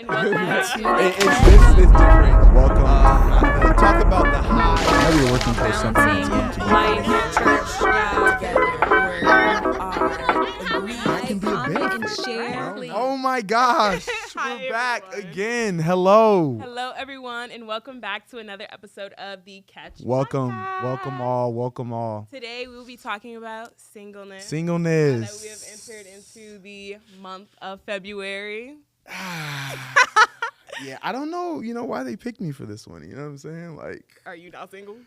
and welcome back to It's different. Welcome. Talk about the high. Now you're working for something that's going to life, church, that can be a benefit. and share. Oh my gosh. Hi, We're back everyone. again. Hello. Hello, everyone, and welcome back to another episode of the Catch Welcome. Podcast. Welcome all. Welcome all. Today, we will be talking about singleness. Now Singleness. that we have entered into the month of February. Yeah, I don't know, why they picked me for this one. You know what I'm saying? Like, Are you not single?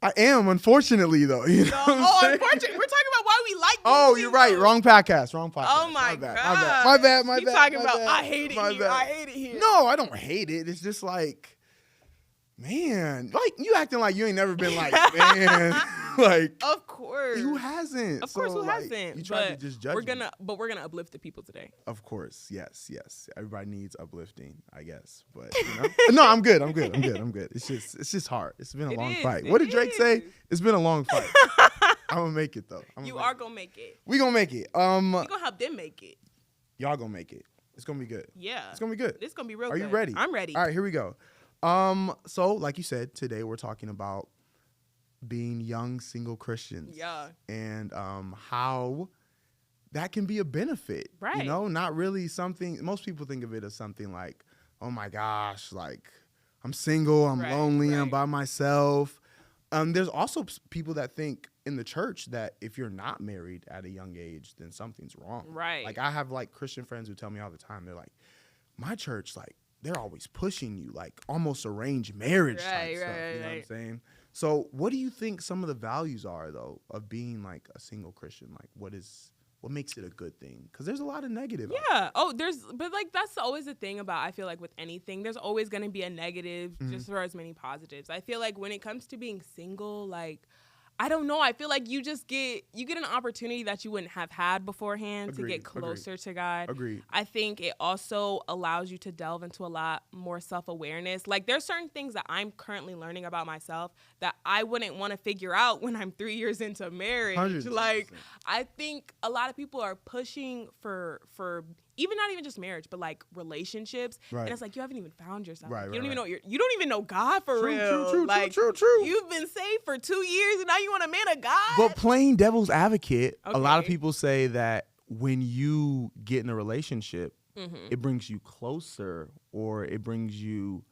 I am, unfortunately, though. You know what I'm saying? Unfortunately, we're talking about why we like. Oh, you're right. Wrong podcast. Oh my bad. God. My bad. You talking about I hate it here. I hate it here. No, I don't hate it. It's just like, man, like you acting like you ain't never been like, man, like. Of course. Who hasn't? Of course, So, who like, hasn't? You try to But just judge we're me. gonna uplift the people today. Of course, yes. Everybody needs uplifting, I guess. But no, I'm good. It's just hard. It's been a long fight. What did Drake say? It's been a long fight. I'm gonna make it though. You are gonna make it. We gonna make it. We gonna help them make it. Y'all gonna make it. It's gonna be good. Yeah. It's gonna be good. This gonna be real Are good. you ready? I'm ready. All right, here we go. So like you said, today we're talking about being young single Christians. Yeah. And how that can be a benefit. Right. Not really something most people think of it as something like, oh my gosh, like I'm single, I'm lonely, I'm by myself. There's also people that think in the church that if you're not married at a young age, then something's wrong. Right. Like I have like Christian friends who tell me all the time, they're like, my church, like they're always pushing you, like almost arranged marriage type stuff. You know what I'm saying? So what do you think some of the values are though of being like a single Christian? Like what makes it a good thing? Because there's a lot of negative. Yeah. But like that's always the thing about, I feel like with anything, there's always going to be a negative just for as many positives. I feel like when it comes to being single, like, I don't know. I feel like you get an opportunity that you wouldn't have had beforehand to get closer to God. Agreed. I think it also allows you to delve into a lot more self-awareness. Like there's certain things that I'm currently learning about myself that I wouldn't want to figure out when I'm 3 years into marriage. 100%. Like I think a lot of people are pushing for even not even just marriage, but like relationships. Right. And it's like you haven't even found yourself. Right, You right, don't even right. know you don't even know God for real. True. Like, True. You've been saved for 2 years and now you want a man of God. But playing devil's advocate, a lot of Okay. people say that when you get in a relationship, it brings you closer or it brings you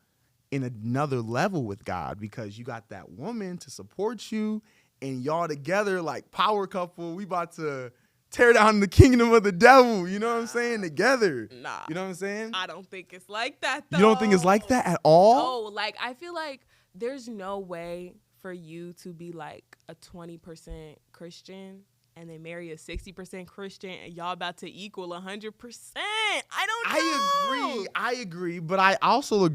in another level with God because you got that woman to support you and y'all together like power couple. We about to tear down the kingdom of the devil. You know what I'm saying? Together. Nah. You know what I'm saying? I don't think it's like that, though. You don't think it's like that at all? No, like, I feel like there's no way for you to be, like, a 20% Christian and then marry a 60% Christian and y'all about to equal 100%. I don't know. I agree, but I also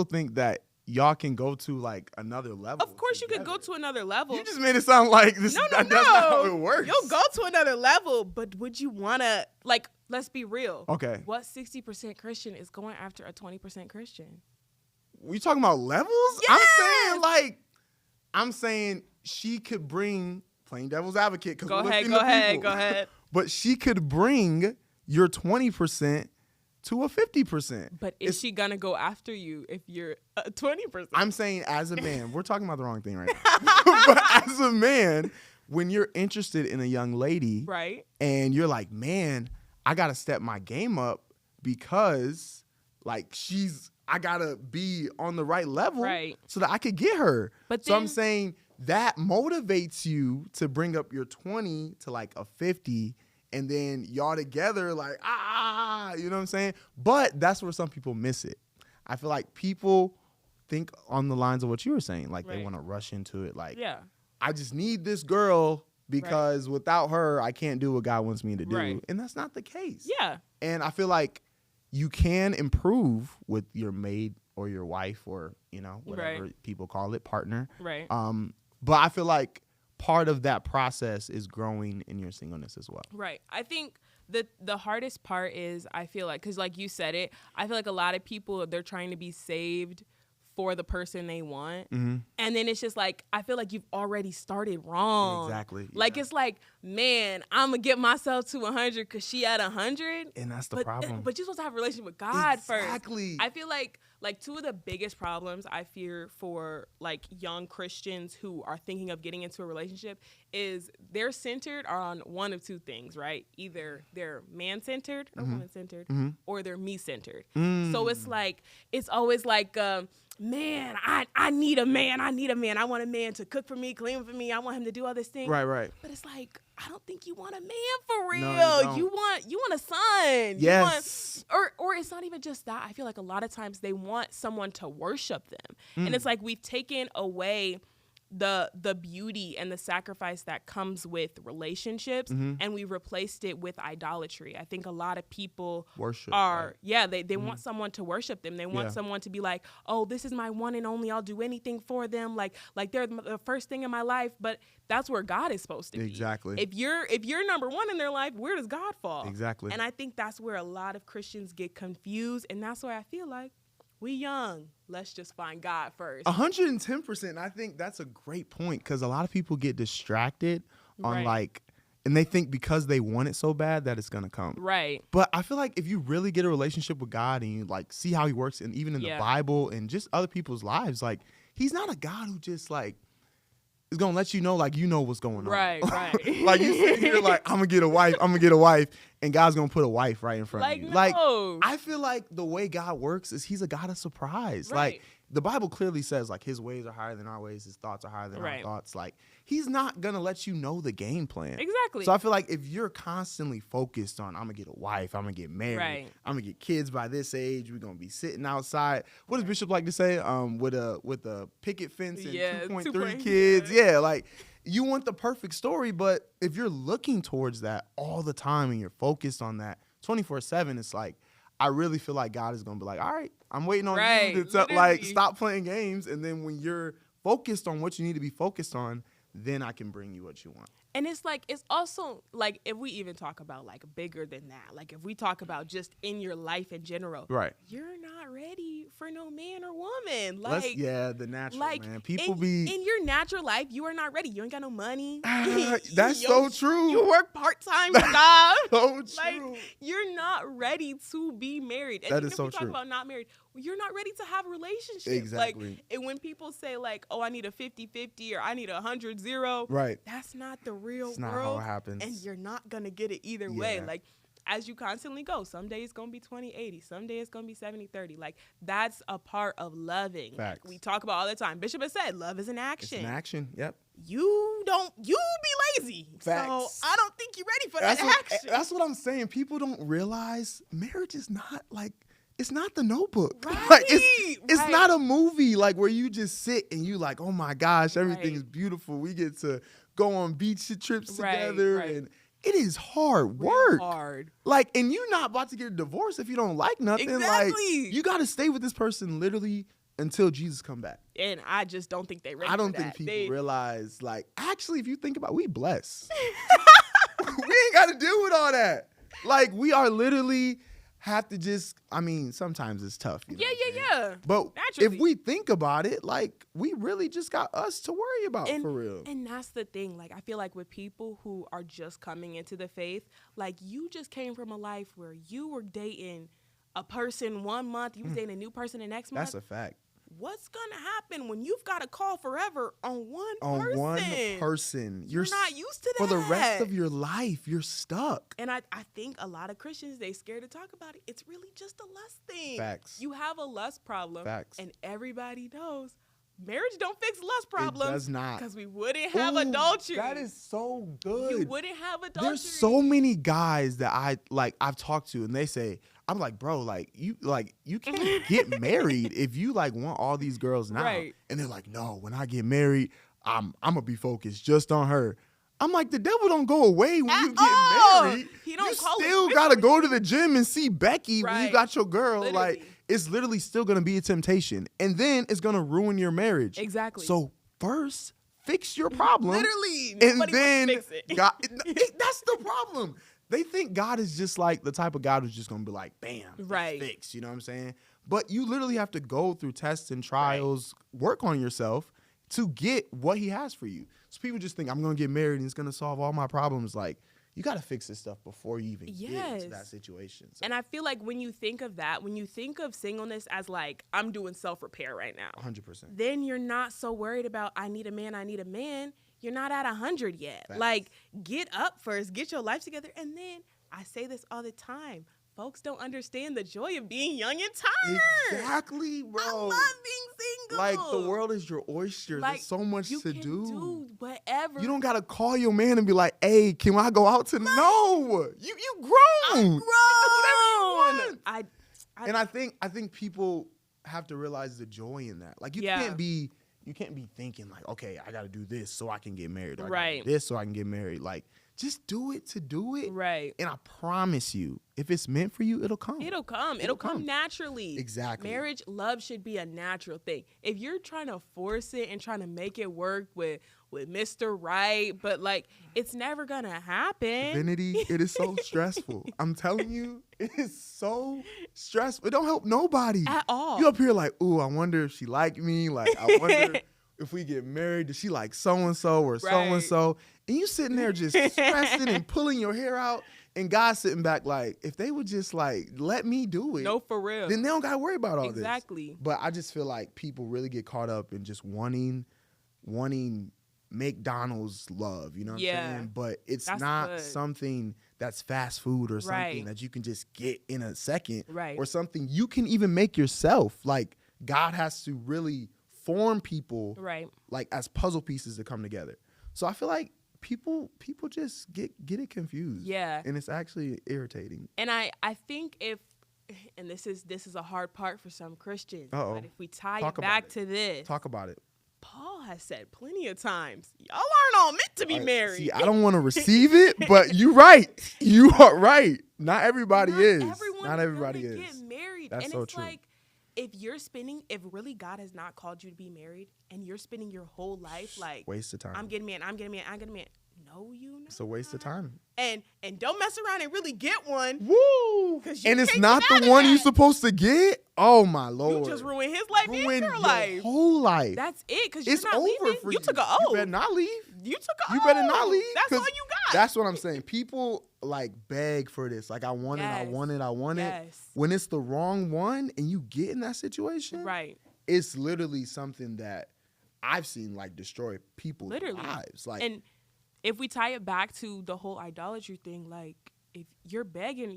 think that y'all can go to, like, another level. Of course you could go to another level. You just made it sound like this. No. That's not how it works. You'll go to another level, but would you want to, like, let's be real. Okay. What 60% Christian is going after a 20% Christian? We talking about levels? Yes! I'm saying she could bring, playing devil's advocate. Go ahead. But she could bring your 20% to a 50%. But is she going to go after you if you're 20%? I'm saying as a man, we're talking about the wrong thing right now. But as a man, when you're interested in a young lady, right? And you're like, man, I got to step my game up because like I got to be on the right level so that I could get her. But so I'm saying that motivates you to bring up your 20 to like a 50 and then y'all together like, you know what I'm saying? But that's where some people miss it. I feel like people think on the lines of what you were saying. Like they want to rush into it. Like, I just need this girl because without her, I can't do what God wants me to do. Right. And that's not the case. Yeah. And I feel like you can improve with your maid or your wife or, whatever people call it, partner. Right. But I feel like part of that process is growing in your singleness as well. Right. I think the hardest part is, I feel like, because like you said it, I feel like a lot of people, they're trying to be saved for the person they want. And then it's just like, I feel like you've already started wrong. Exactly. Like, it's like, man, I'm going to get myself to 100 because she at 100. And that's the problem. But you're supposed to have a relationship with God first. Exactly. I feel like two of the biggest problems I fear for like young Christians who are thinking of getting into a relationship is they're centered on one of two things, right? Either they're man-centered or woman-centered, or they're me-centered. So it's always like, man, I need a man. I need a man. I want a man to cook for me, clean for me. I want him to do all this things. Right. But it's like, I don't think you want a man for real. No, you want a son. Yes. Or it's not even just that. I feel like a lot of times they want someone to worship them. And it's like we've taken away the beauty and the sacrifice that comes with relationships, and we replaced it with idolatry. I think a lot of people they want someone to worship them. They want someone to be like, oh, this is my one and only, I'll do anything for them, like they're the first thing in my life. But that's where God is supposed to be. Exactly. If you're number one in their life, where does God fall? Exactly. And I think that's where a lot of Christians get confused, and that's why I feel like we young. Let's just find God first. 110%. I think that's a great point, because a lot of people get distracted on and they think because they want it so bad that it's going to come. Right. But I feel like if you really get a relationship with God and you like see how he works, and even in the Bible and just other people's lives, like he's not a God who just like is going to let you know, like, you know what's going on. Right. Like you sit here like, I'm going to get a wife, and God's going to put a wife right in front of you. No. Like, I feel like the way God works is he's a God of surprise. Right. Like, the Bible clearly says, like, his ways are higher than our ways. His thoughts are higher than our thoughts. Like, he's not going to let you know the game plan. Exactly. So I feel like if you're constantly focused on, I'm going to get a wife, I'm going to get married, I'm going to get kids by this age, we're going to be sitting outside. What does Bishop like to say? With a picket fence and 2.3 kids. Yeah, like, you want the perfect story, but if you're looking towards that all the time and you're focused on that 24/7, it's like, I really feel like God is going to be like, all right, I'm waiting on you to stop playing games. And then when you're focused on what you need to be focused on, then I can bring you what you want. And it's like, it's also like, if we even talk about like bigger than that, like if we talk about just in your life in general, you're not ready for no man or woman. Like, the natural, man. People in your natural life, you are not ready. You ain't got no money. That's so true. You work part-time job. So true. Like, you're not ready to be married. And that even is so if we talk about not married, you're not ready to have a relationship. Exactly. Like, and when people say like, oh, I need a 50-50 or I need a 100-0, that's not the real it's not world. how it happens. And you're not going to get it either way. Like, as you constantly go, some days it's going to be 20-80, some days it's going to be 70-30. Like, that's a part of loving. Facts. Like, we talk about all the time. Bishop has said, love is an action. It's an action, yep. You be lazy. Facts. So I don't think you're ready for that action. That's what I'm saying. People don't realize marriage is not like, it's not The Notebook. Right. Like, it's not a movie like where you just sit and you like, oh my gosh, everything is beautiful. We get to go on beach trips together, and it is hard work. Like, and you're not about to get a divorce if you don't like nothing. Exactly. Like, you got to stay with this person literally until Jesus come back. And I just don't think they ready. I don't think people realize, like, actually, if you think about it, we blessed. We ain't got to deal with all that. Like, we are literally have to just, I mean, sometimes it's tough. You know yeah. But naturally, if we think about it, like, we really just got us to worry about, for real. And that's the thing. Like, I feel like with people who are just coming into the faith, like, you just came from a life where you were dating a person 1 month, you was dating a new person the next month. That's a fact. What's going to happen when you've got to call forever on one person? On one person. You're not used to that. For the rest of your life, you're stuck. And I think a lot of Christians, they scared to talk about it. It's really just a lust thing. Facts. You have a lust problem. Facts. And everybody knows marriage don't fix lust problems. It does not. Because we wouldn't have adultery. That is so good. You wouldn't have adultery. There's so many guys that I've talked to, and they say, I'm like, bro, you can't get married if you like want all these girls now. Right. And they're like, no, when I get married, I'm gonna be focused just on her. I'm like, the devil don't go away when you get married. He don't you call still gotta go to the gym and see Becky when you got your girl. Literally. Like, it's literally still gonna be a temptation, and then it's gonna ruin your marriage. Exactly. So first, fix your problem. Literally, and nobody then wants to fix it. that's the problem. they think God is just like the type of God who's just gonna be like, bam, right, fixed. You know what I'm saying? But you literally have to go through tests and trials, work on yourself to get what he has for you. So people just think I'm gonna get married and it's gonna solve all my problems. Like, you got to fix this stuff before you even get into that situation. So. And I feel like when you think of that, when you think of singleness as like, I'm doing self-repair right now. 100%. Then you're not so worried about, I need a man. You're not at 100 yet. Facts. Like, get up first, get your life together. And then I say this all the time. Folks don't understand the joy of being young and tired. Exactly, bro. I love being single. Like, the world is your oyster. Like, there's so much to do. You can do whatever. You don't got to call your man and be like, hey, can I go out tonight? No. You grown. I'm grown. And I think people have to realize the joy in that. Like, you can't be thinking like, okay, I got to do this so I can get married. Or I gotta do this so I can get married. Like, just do it to do it. Right. And I promise you, if it's meant for you, it'll come. It'll come naturally. Exactly. Marriage, love should be a natural thing. If you're trying to force it and trying to make it work with Mr. Right, but like, it's never gonna happen. Divinity, it is so stressful. I'm telling you, it is so stressful. It don't help nobody. At all. You up here like, ooh, I wonder if she like me. Like, I wonder if we get married, does she like so-and-so or so-and-so? And you sitting there just stressing and pulling your hair out, and God's sitting back like, if they would just like let me do it. No, for real. Then they don't got to worry about all this. Exactly. But I just feel like people really get caught up in just wanting McDonald's love, you know what I'm saying? But that's not something that's fast food or something that you can just get in a second or something you can even make yourself. Like, God has to really form people like as puzzle pieces to come together. So I feel like people just get it confused. Yeah. And it's actually irritating. And I think and this is a hard part for some Christians, but if we tie it back to this. Talk about it. Paul has said plenty of times, y'all aren't all meant to be married. See, I don't want to receive it, but you're right. You are right. Not everybody is. Not everybody is. Get married. That's and so it's true. Like, if really God has not called you to be married and you're spending your whole life like, waste of time. I'm getting married. No, you not. It's a waste of time. And don't mess around and really get one. Woo! And it's not the one you're supposed to get. Oh my Lord! You just ruined his life and your life. Whole life. That's it. Because you're not leaving. For you took an oath. You better not leave. You took an oath. You better not leave. That's all you got. That's what I'm saying. People like beg for this. Like, I want it. I want it. When it's the wrong one and you get in that situation, it's literally something that I've seen like destroy people's lives. Like, and if we tie it back to the whole idolatry thing, like, if you're begging,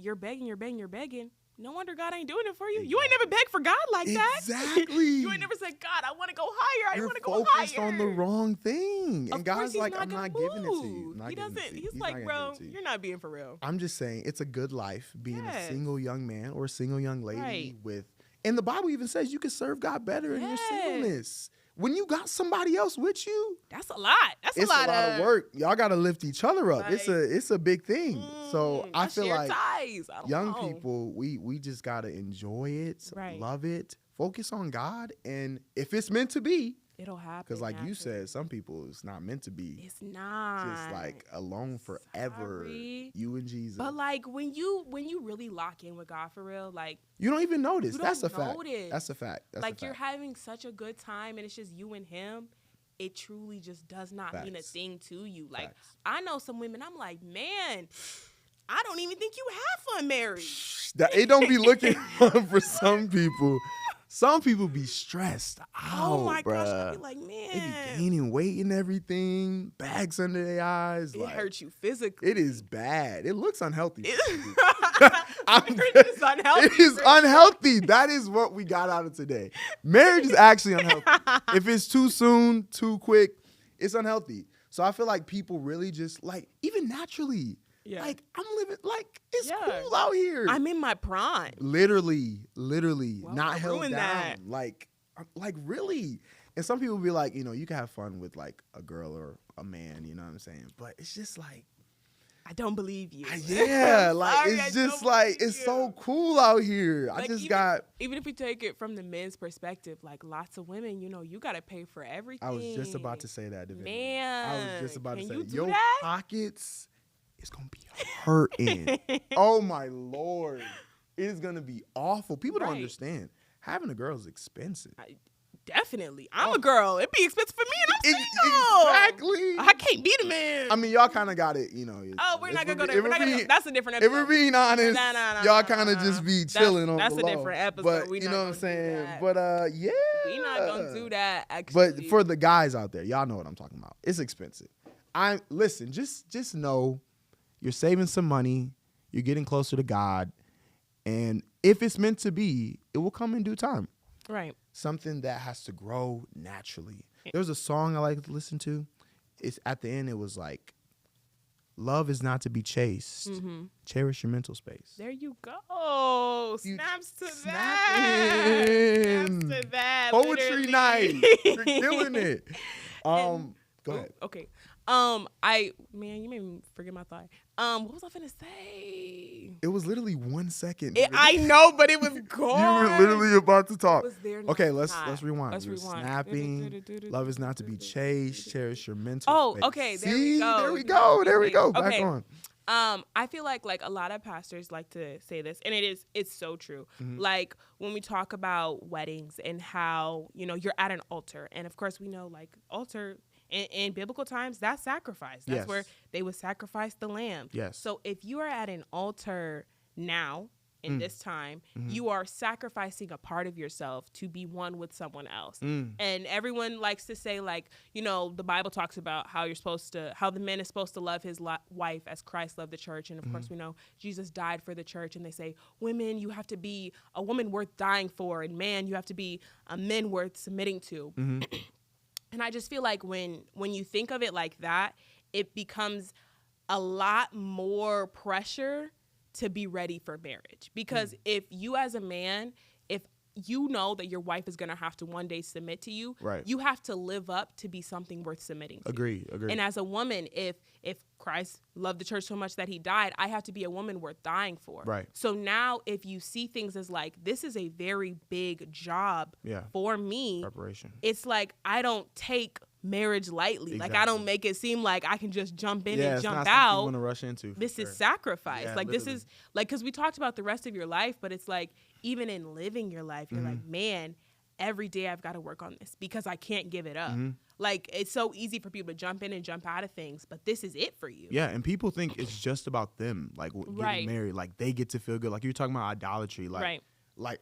no wonder God ain't doing it for you. Exactly. You ain't never begged for God like that. Exactly. You ain't never said, God, I want to go higher. I want to go higher. You're focused on the wrong thing. And God's like, I'm not giving it to you. He doesn't. He's like, bro, you're not being for real. I'm just saying, it's a good life being a single young man or a single young lady with, and the Bible even says you can serve God better in your singleness. When you got somebody else with you, that's a lot. It's a lot of work. Y'all got to lift each other up. It's a big thing. So I feel like young people, we just got to enjoy it, love it, focus on God, and if it's meant to be, it'll happen. Because like you said, some people, it's not meant to be. It's not. Just like alone forever. Sorry. You and Jesus. But like when you really lock in with God for real, like you don't even notice. That's a fact. That's a fact. Like you're having such a good time and it's just you and him. It truly just does not mean a thing to you. Like I know some women, I'm like, man, I don't even think you have fun married. It don't be looking fun for some people. Some people be stressed out, oh my gosh, I be like, man. They be gaining weight and everything, bags under their eyes. It hurts you physically. It is bad. It looks unhealthy. It is unhealthy. It is unhealthy. That is what we got out of today. Marriage is actually unhealthy. If it's too soon, too quick, it's unhealthy. So I feel like people really just like, even naturally, like I'm living, like it's cool out here. I'm in my prime. Literally, not held down. That. Like really. And some people be like, you know, you can have fun with like a girl or a man, you know what I'm saying? But it's just like, I don't believe you. Yeah, like it's just like it's so cool out here. Like, even if we take it from the men's perspective, like lots of women, you know, you gotta pay for everything. I was just about to say that, Divinity. Man, I was just about to say your pockets it's going to be hurting. Oh, my Lord. It is going to be awful. People don't understand. Having a girl is expensive. Definitely. I'm a girl. It'd be expensive for me and I'm single. Exactly. I can't be the man. I mean, y'all kind of got it, you know. Oh, we're not going to go there. That's a different episode. If we're being honest, y'all kind of just be chilling on the low. That's a different episode. But, you know what I'm saying? But, yeah. We're not going to do that, actually. But for the guys out there, y'all know what I'm talking about. It's expensive. Listen, just know you're saving some money. You're getting closer to God. And if it's meant to be, it will come in due time. Right. Something that has to grow naturally. There's a song I like to listen to. It's at the end, it was like, love is not to be chased. Mm-hmm. Cherish your mental space. There you go. Snaps to that. Snaps to that. Poetry literally. Night. You're killing it. Go ahead. Okay. You made me forget my thought. What was I finna say? It was literally 1 second. I know, but it was gone. You were literally about to talk. Okay, let's rewind. Let's rewind. Snapping. Love is not to be chased. Cherish your mental space. Okay. There we go. There we go. Back on. I feel like a lot of pastors like to say this, and it's so true. Mm-hmm. Like when we talk about weddings and how, you're at an altar, and of course we know like altar in biblical times, that's sacrifice. That's where they would sacrifice the lamb. Yes. So if you are at an altar now, in this time, you are sacrificing a part of yourself to be one with someone else. And everyone likes to say, like, the Bible talks about how the man is supposed to love his wife as Christ loved the church. And of course, we know Jesus died for the church. And they say, women, you have to be a woman worth dying for. And man, you have to be a man worth submitting to. And I just feel like when you think of it like that, it becomes a lot more pressure to be ready for marriage. Because if you as a man, if you know that your wife is going to have to one day submit to you, you have to live up to be something worth submitting to. Agree. And as a woman, if Christ loved the church so much that he died, I have to be a woman worth dying for. Right. So now if you see things as like, this is a very big job for me, preparation. It's like I don't take marriage lightly. Exactly. Like I don't make it seem like I can just jump in and jump out. You want to rush into. This is sacrifice. Like literally. This is like, because we talked about the rest of your life, but it's like even in living your life, you're like, man, every day I've got to work on this because I can't give it up. Like it's so easy for people to jump in and jump out of things, but this is it for you. Yeah, and people think it's just about them, like getting married, like they get to feel good. Like you're talking about idolatry, like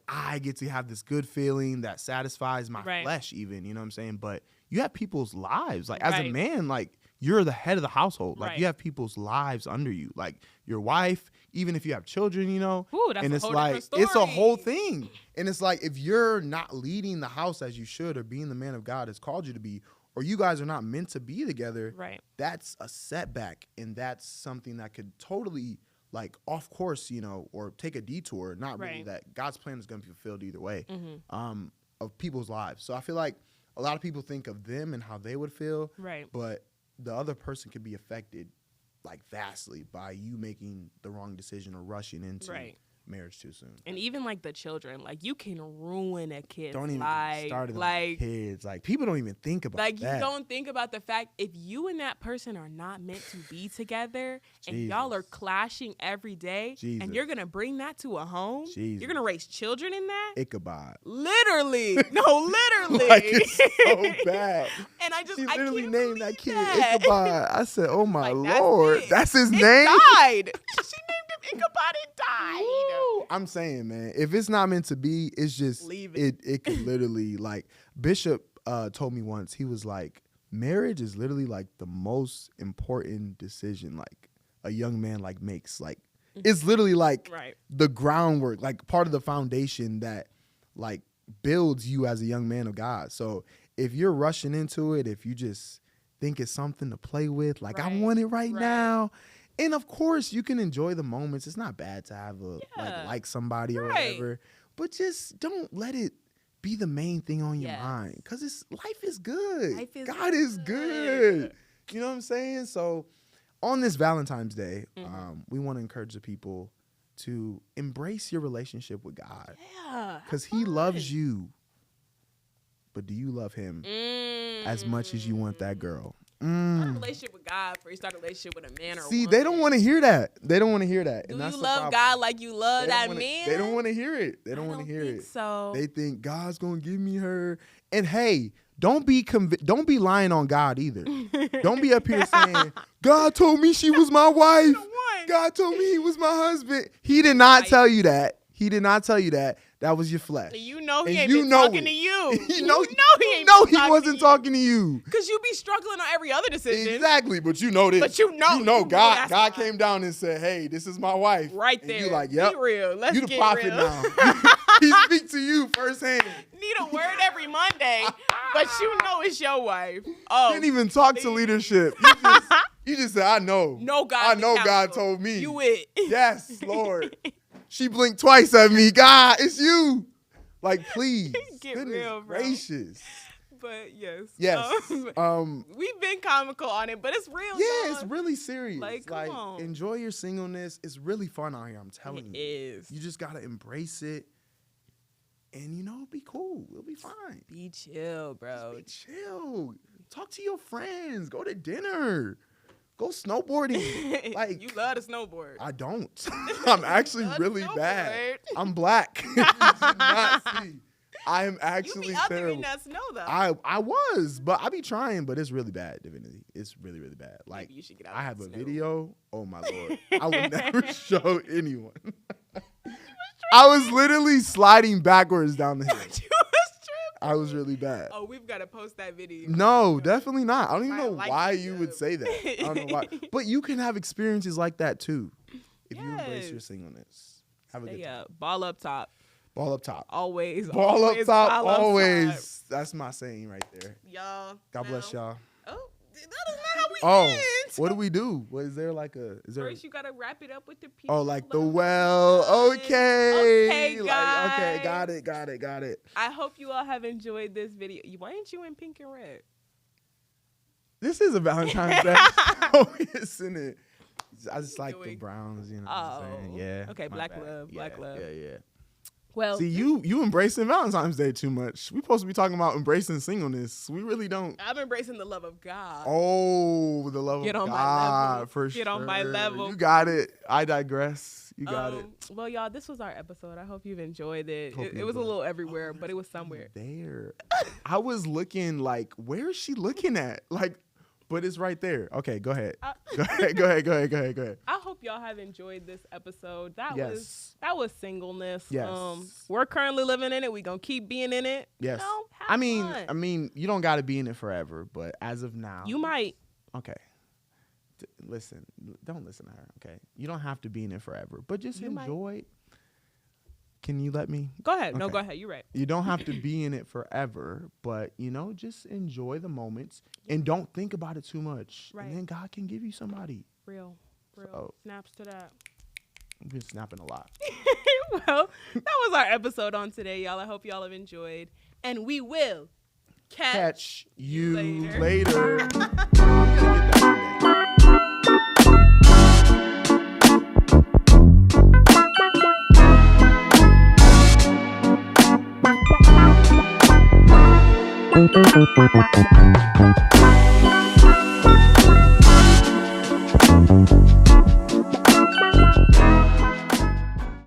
I get to have this good feeling that satisfies my flesh, even. You know what I'm saying? But you have people's lives. Like as a man, like you're the head of the household. Like you have people's lives under you. Like your wife, even if you have children, Ooh, that's and it's like it's a whole thing. And it's like if you're not leading the house as you should or being the man of God has called you to be, or you guys are not meant to be together, that's a setback, and that's something that could totally like off course, or take a detour. Not really that God's plan is going to be fulfilled either way, of people's lives. So I feel like a lot of people think of them and how they would feel, but the other person could be affected like vastly by you making the wrong decision or rushing into marriage too soon. And even like the children, like you can ruin a kid's don't even life. Get started on kids. Like people don't even think about that. Like you don't think about the fact if you and that person are not meant to be together and y'all are clashing every day and you're gonna bring that to a home, you're gonna raise children in that. Ichabod. Literally. No, literally. Like it's so bad. And I literally can't named that kid that. Ichabod. I said, oh my like, Lord. That's his name? Died. She named him Ichabod and died. Woo. I'm saying, man, if it's not meant to be, it's just leave it. It could literally like Bishop told me once, he was like, marriage is literally like the most important decision like a young man like makes. Like it's literally like the groundwork, like part of the foundation that like builds you as a young man of God. So if you're rushing into it, if you just think it's something to play with, like I want it right now. And of course, you can enjoy the moments. It's not bad to have like somebody or whatever, but just don't let it be the main thing on your mind, because life is good. God is good. You know what I'm saying? So on this Valentine's Day, we want to encourage the people to embrace your relationship with God, because He loves you. But do you love Him as much as you want that girl? Start a relationship with God before you start a relationship with a man or See, woman. they don't want to hear that. They don't want to hear that. Do and that's you the love problem. God like you love that man? They don't want to hear it. They don't want to hear it. So they think God's gonna give me her. And hey, don't be lying on God either. Don't be up here saying God told me she was my wife. God told me he was my husband. He did not tell you that. He did not tell you that. That was your flesh. You know he ain't been talking to you. You know he wasn't talking to you. Because you be struggling on every other decision. Exactly, but you know this. But you know God came down and said, "Hey, this is my wife." Right there. And you like, yep. Be real. Let's you the get prophet real. now. He speaks to you firsthand. Need a word every Monday, but you know it's your wife. Oh, didn't even talk to leadership. You just said, "I know." No, God. I know God told me. You it. Yes, Lord. She blinked twice at me. God, it's you. Like, please. Get real, bro. Gracious. But yes. Yes. We've been comical on it, but it's real. Yeah, it's really serious. Like, come on. Enjoy your singleness. It's really fun out here, I'm telling you. It is. You just gotta embrace it. And it'll be cool. It'll be fine. Be chill, bro. Just be chill. Talk to your friends. Go to dinner. Go snowboarding. Like, you love to snowboard. I don't. I'm actually really bad. I'm black. You should not see. I am actually you be out terrible. there in that snow though. I was, but I be trying, but it's really bad, Divinity. It's really, really bad. Like, you should get out I have a snow. video. Oh my Lord. I would never show anyone. I was literally sliding backwards down the hill. I was really bad. Oh, we've got to post that video. No, definitely not. I don't even know like why you would say that. I don't know why. But you can have experiences like that too. If you embrace your singleness. Have a good time. Ball up top. Ball up top. Always. Ball up top. Ball up Always. Top. That's my saying right there. Y'all. God bless y'all. Oh, that is not how we end. What do we do? What is there like a? Is there? First, you gotta wrap it up with the people. Oh, like the well. Okay. Okay, guys. Okay, got it. I hope you all have enjoyed this video. Why ain't you in pink and red? This is a Valentine's Day show, isn't it? I just like the browns, you know. What I'm saying? Yeah. Okay, black love. Yeah. Well, see, you embracing Valentine's Day too much. We supposed to be talking about embracing singleness. We really don't. I'm embracing the love of God. Oh, the love of God. Get on my level. For sure. Get on my level. You got it. I digress. You got it. Well, y'all, this was our episode. I hope you've enjoyed it. It was a little everywhere, but it was somewhere. There. I was looking like, where is she looking at? Like, but it's right there. Okay, go ahead. Go ahead. I hope y'all have enjoyed this episode. That was singleness. Yes. We're currently living in it. We're gonna keep being in it. Yes. I mean, you don't gotta be in it forever, but as of now. You might. Okay. Listen. Don't listen to her, okay? You don't have to be in it forever, but just enjoy. Can you let me? Go ahead. Okay. No, go ahead. You're right. You don't have to be in it forever, but, just enjoy the moments and don't think about it too much. Right. And then God can give you somebody. Real. Snaps to that. I've been snapping a lot. Well, that was our episode on today, y'all. I hope y'all have enjoyed. And we will catch you later. I'm gonna get that one day. Thank you.